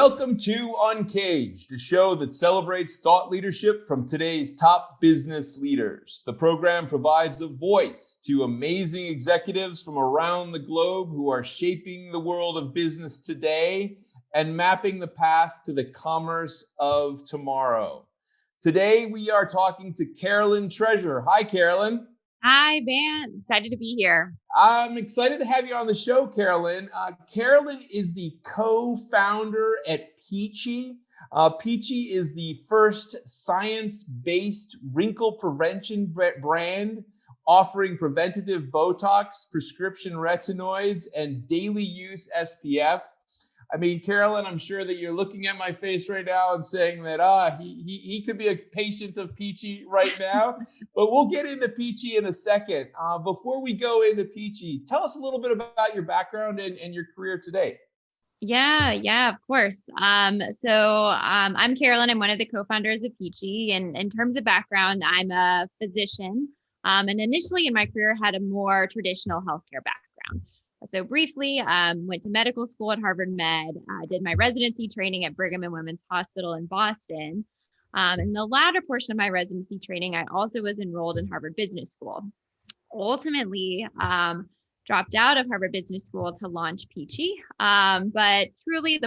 Welcome to UNCAGED, a show that celebrates thought leadership from today's top business leaders. The program provides a voice to amazing executives from around the globe who are shaping the world of business today and mapping the path to the commerce of tomorrow. Today, we are talking to Carolyn Treasure. Hi, Carolyn. Hi, Ben. Excited to be here. I'm excited to have you on the show, Carolyn. Carolyn is the co-founder at Peachy. Peachy is the first science-based wrinkle prevention brand offering preventative Botox, prescription retinoids, and daily use SPF. I mean, Carolyn, I'm sure that you're looking at my face right now and saying that he could be a patient of Peachy right now. But we'll get into Peachy in a second. Before we go into Peachy, tell us a little bit about your background and your career today. Yeah, of course. I'm Carolyn. I'm one of the co-founders of Peachy. And in terms of background, I'm a physician. And initially in my career had a more traditional healthcare background. So briefly, went to medical school at Harvard Med, did my residency training at Brigham and Women's Hospital in Boston. In the latter portion of my residency training, I also was enrolled in Harvard Business School. Ultimately, dropped out of Harvard Business School to launch Peachy. But truly,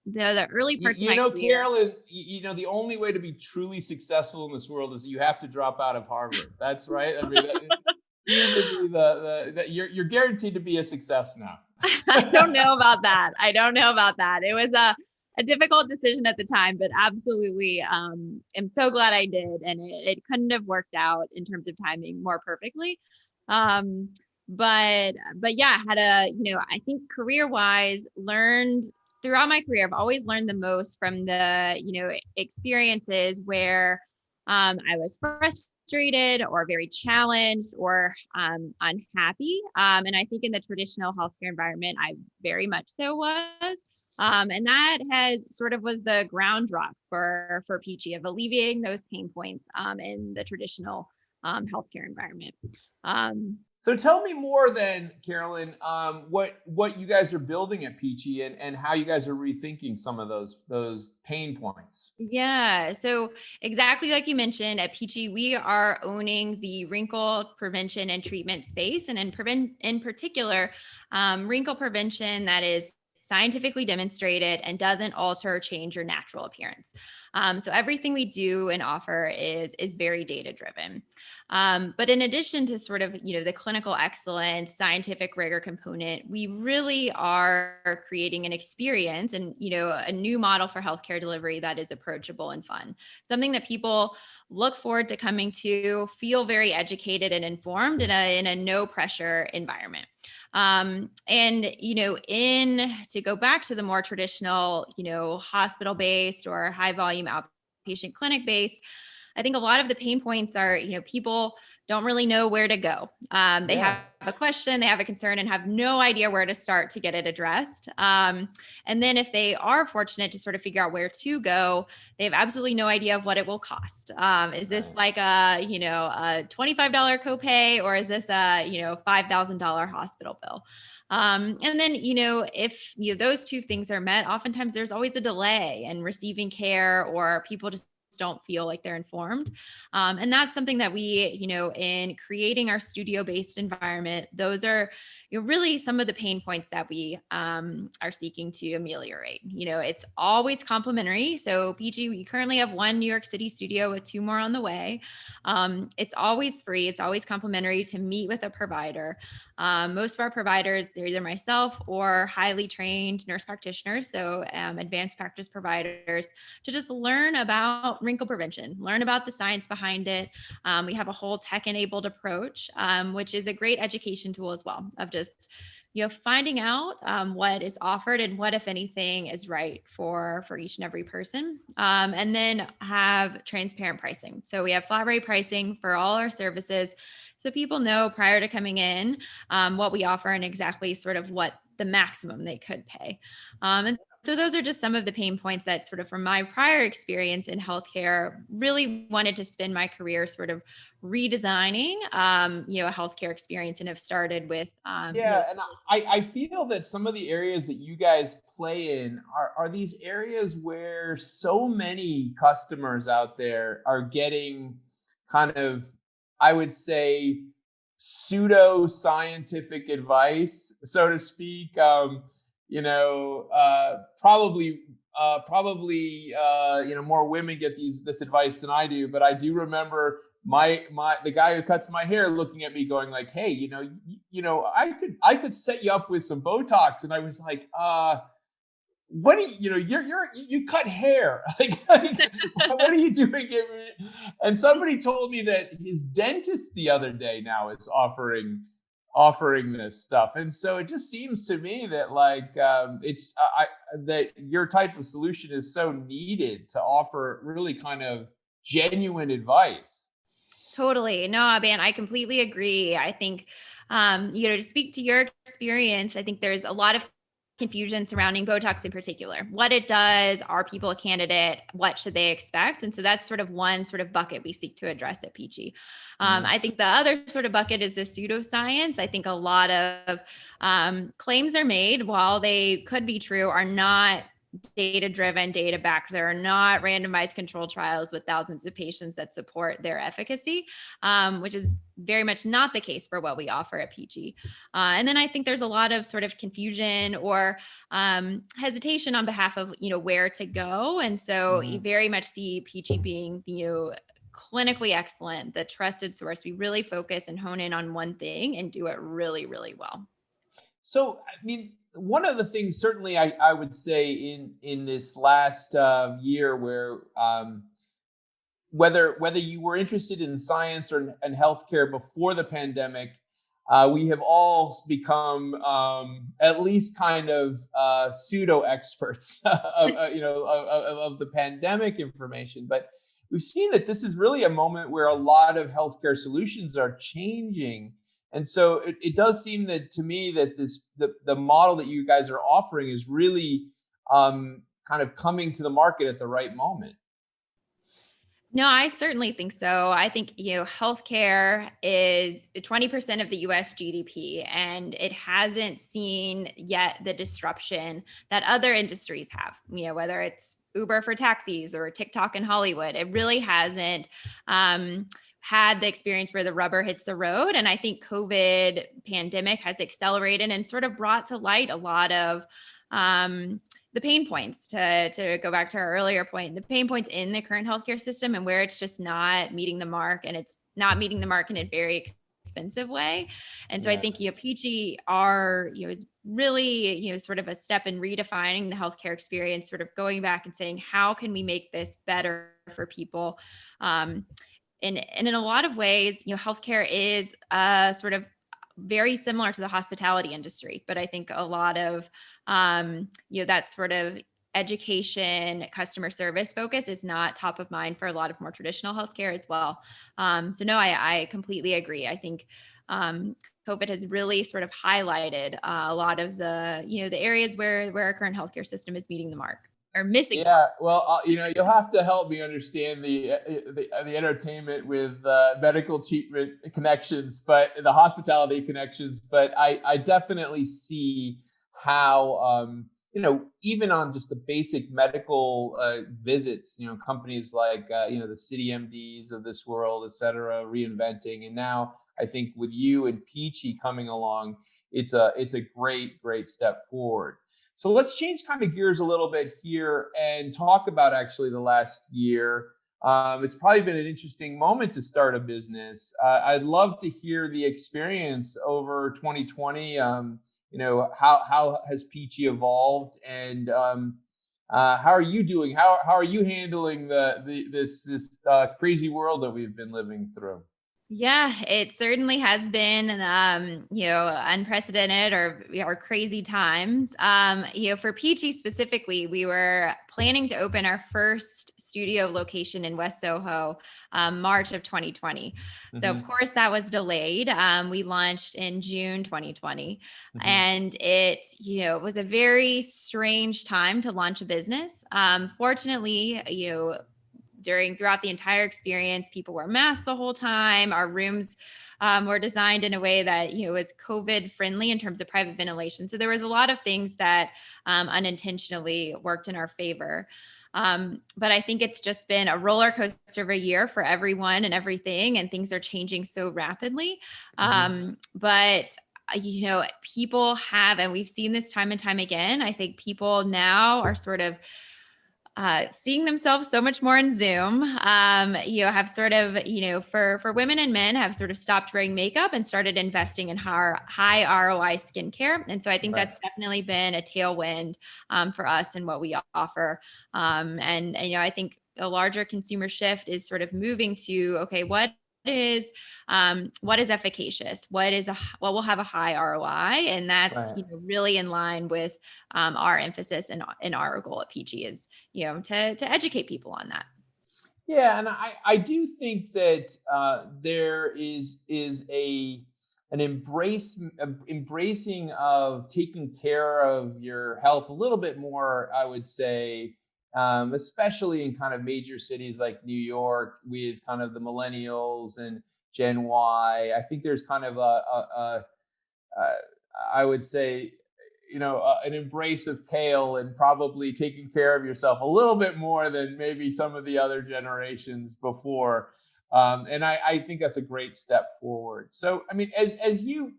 the early parts of my career. Carolyn, the only way to be truly successful in this world is you have to drop out of Harvard. That's right. I mean, you're guaranteed to be a success now. I don't know about that. It was a difficult decision at the time, but absolutely, I'm so glad I did. And it couldn't have worked out in terms of timing more perfectly. But yeah, I think career-wise, learned throughout my career, I've always learned the most from the, experiences where I was frustrated or very challenged or unhappy. And I think in the traditional healthcare environment, I very much so was. And that was the ground drop for Peachy of alleviating those pain points in the traditional healthcare environment. So tell me more then, Carolyn, what you guys are building at Peachy and how you guys are rethinking some of those pain points. Yeah. So exactly like you mentioned, at Peachy, we are owning the wrinkle prevention and treatment space. And in particular, wrinkle prevention that is scientifically demonstrated and doesn't alter or change your natural appearance. So everything we do and offer is very data driven. But in addition to the clinical excellence, scientific rigor component, we really are creating an experience and, a new model for healthcare delivery that is approachable and fun. Something that people look forward to coming to, feel very educated and informed in a no pressure environment. To go back to the more traditional, hospital based or high volume outpatient clinic based, I think a lot of the pain points are, people don't really know where to go. They have a question, they have a concern and have no idea where to start to get it addressed. And then if they are fortunate to figure out where to go, they have absolutely no idea of what it will cost. Is this like a $25 copay, or is this a, $5,000 hospital bill? And then, if those two things are met, oftentimes there's always a delay in receiving care, or people just don't feel like they're informed. And that's something that we, in creating our studio-based environment, those are really some of the pain points that we are seeking to ameliorate. It's always complimentary. So Peachy, we currently have one New York City studio with 2 more on the way. It's always free. It's always complimentary to meet with a provider. Most of our providers, they're either myself or highly trained nurse practitioners, so advanced practice providers, to just learn about wrinkle prevention, learn about the science behind it. We have a whole tech-enabled approach, which is a great education tool as well, of just finding out what is offered and what, if anything, is right for each and every person. And then have transparent pricing. So we have flat rate pricing for all our services, so people know prior to coming in what we offer and exactly what the maximum they could pay. And So those are just some of the pain points that sort of from my prior experience in healthcare really wanted to spend my career sort of redesigning, a healthcare experience and have started with, Yeah, and I feel that some of the areas that you guys play in are these areas where so many customers out there are getting kind of, I would say, pseudo scientific advice, so to speak. More women get this advice than I do, but I do remember my the guy who cuts my hair looking at me going like, hey, I could set you up with some Botox. And I was like, what do you cut hair? Like, what are you doing? And somebody told me that his dentist the other day now is offering this stuff. And so it just seems to me that like that your type of solution is so needed to offer really kind of genuine advice. Totally. No, man, I completely agree. I think, to speak to your experience, I think there's a lot of confusion surrounding Botox in particular. What it does, are people a candidate? What should they expect? And so that's sort of one sort of bucket we seek to address at Peachy. I think the other sort of bucket is the pseudoscience. I think a lot of claims are made, while they could be true, are not data driven, data backed. There are not randomized controlled trials with thousands of patients that support their efficacy, which is very much not the case for what we offer at Peachy. And then I think there's a lot of sort of confusion or hesitation on behalf of, where to go. And so you very much see Peachy being, clinically excellent, the trusted source. We really focus and hone in on one thing and do it really, really well. So, I mean, one of the things certainly I would say in this last year, where whether you were interested in science and healthcare before the pandemic, we have all become at least kind of pseudo experts of the pandemic information. But we've seen that this is really a moment where a lot of healthcare solutions are changing. And so it does seem that to me that the model that you guys are offering is really kind of coming to the market at the right moment. No, I certainly think so. I think, healthcare is 20% of the US GDP, and it hasn't seen yet the disruption that other industries have, whether it's Uber for taxis or TikTok in Hollywood. It really hasn't had the experience where the rubber hits the road. And I think COVID pandemic has accelerated and sort of brought to light a lot of the pain points, to go back to our earlier point, the pain points in the current healthcare system and where it's just not meeting the mark, and it's not meeting the mark in a very expensive way. And so I think, Peachy is really, sort of a step in redefining the healthcare experience, sort of going back and saying, how can we make this better for people? And in a lot of ways, healthcare is sort of very similar to the hospitality industry, but I think a lot of, that sort of education, customer service focus is not top of mind for a lot of more traditional healthcare as well. So no, I completely agree. I think COVID has really sort of highlighted a lot of the, the areas where our current healthcare system is meeting the mark or missing. Yeah, well, you'll have to help me understand the entertainment with medical treatment connections, but the hospitality connections. But I definitely see how even on just the basic medical visits, companies like the City MDs of this world, et cetera, reinventing, and now I think with you and Peachy coming along, it's a great step forward. So let's change kind of gears a little bit here and talk about actually the last year. It's probably been an interesting moment to start a business. I'd love to hear the experience over 2020. How has Peachy evolved, and how are you doing? How are you handling this crazy world that we've been living through? Yeah, it certainly has been, unprecedented or crazy times. For Peachy specifically, we were planning to open our first studio location in West Soho, March of 2020. So of Hmm. course that was delayed. We launched in June 2020, Hmm. and it was a very strange time to launch a business. Fortunately, throughout the entire experience, people wore masks the whole time. Our rooms were designed in a way that was COVID friendly in terms of private ventilation. So there was a lot of things that unintentionally worked in our favor. But I think it's just been a roller coaster of a year for everyone and everything, and things are changing so rapidly. Hmm. But people have, and we've seen this time and time again. I think people now are sort of seeing themselves so much more in Zoom. Have sort of, for women and men, have sort of stopped wearing makeup and started investing in high ROI skincare. And so I think Right. that's definitely been a tailwind for us and what we offer. I think a larger consumer shift is sort of moving to, okay, what is efficacious, what will have a high ROI, and that's Right. really in line with our emphasis and our goal at Peachy is to educate people on that. Yeah, and I do think that there is an embracing of taking care of your health a little bit more, I would say, especially in kind of major cities like New York with kind of the millennials and Gen Y. I think there's kind of uh, I would say, an embrace of kale and probably taking care of yourself a little bit more than maybe some of the other generations before. And I think that's a great step forward. So, I mean, as you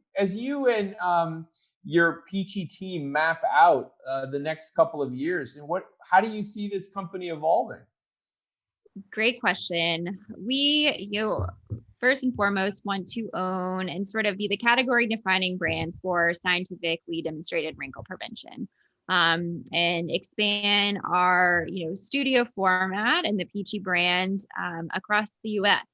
and your Peachy team map out the next couple of years, and how do you see this company evolving? Great question. We first and foremost want to own and sort of be the category defining brand for scientifically demonstrated wrinkle prevention. And expand our studio format and the Peachy brand across the US,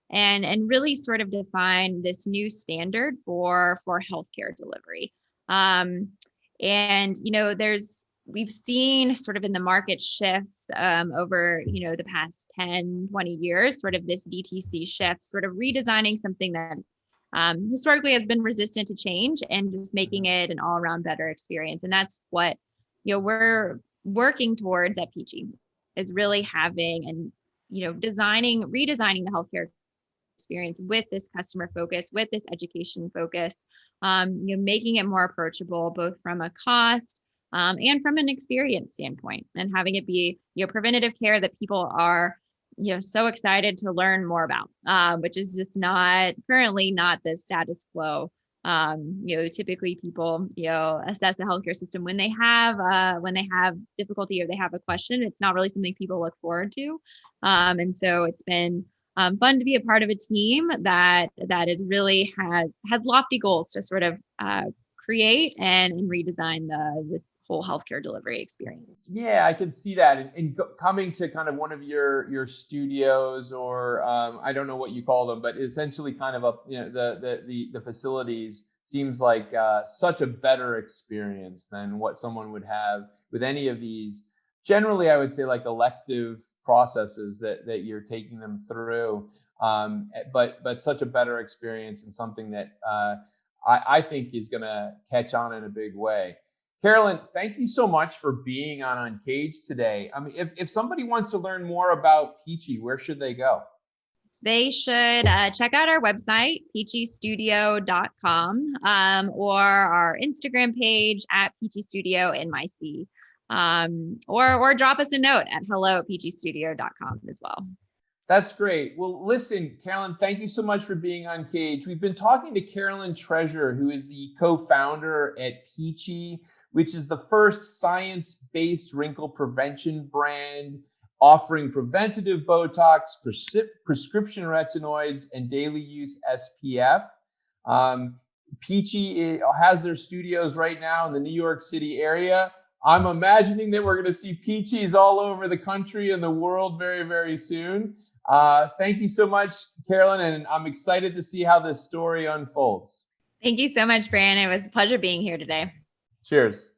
and really sort of define this new standard for healthcare delivery. Um, and there's we've seen sort of in the market shifts over the past 10-20 years, sort of this DTC shift, sort of redesigning something that historically has been resistant to change and just making Mhm. it an all-around better experience. And that's what we're working towards at Peachy, is really having and redesigning the healthcare experience with this customer focus, with this education focus, making it more approachable, both from a cost and from an experience standpoint, and having it be preventative care that people are so excited to learn more about, which is just not currently not the status quo. Typically people assess the healthcare system when they have difficulty or they have a question. It's not really something people look forward to, and so it's been fun to be a part of a team that is really has lofty goals to sort of create and redesign this whole healthcare delivery experience. Yeah, I can see that. And coming to kind of one of your studios, or I don't know what you call them, but essentially kind of the facilities seems like such a better experience than what someone would have with any of these. Generally, I would say like elective processes that you're taking them through, but such a better experience and something that I think is going to catch on in a big way. Carolyn, thank you so much for being on Uncaged today. I mean, if somebody wants to learn more about Peachy, where should they go? They should check out our website, peachystudio.com, or our Instagram page at Peachy Studio NYC, or drop us a note at hello@peachystudio.com as well. That's great. Well, listen, Carolyn, thank you so much for being on Cage. We've been talking to Carolyn Treasure, who is the co-founder at Peachy, which is the first science-based wrinkle prevention brand offering preventative Botox, prescription retinoids, and daily use SPF. Peachy has their studios right now in the New York City area. I'm imagining that we're going to see Peachies all over the country and the world very, very soon. Thank you so much, Carolyn, and I'm excited to see how this story unfolds. Thank you so much, Brandon. It was a pleasure being here today. Cheers.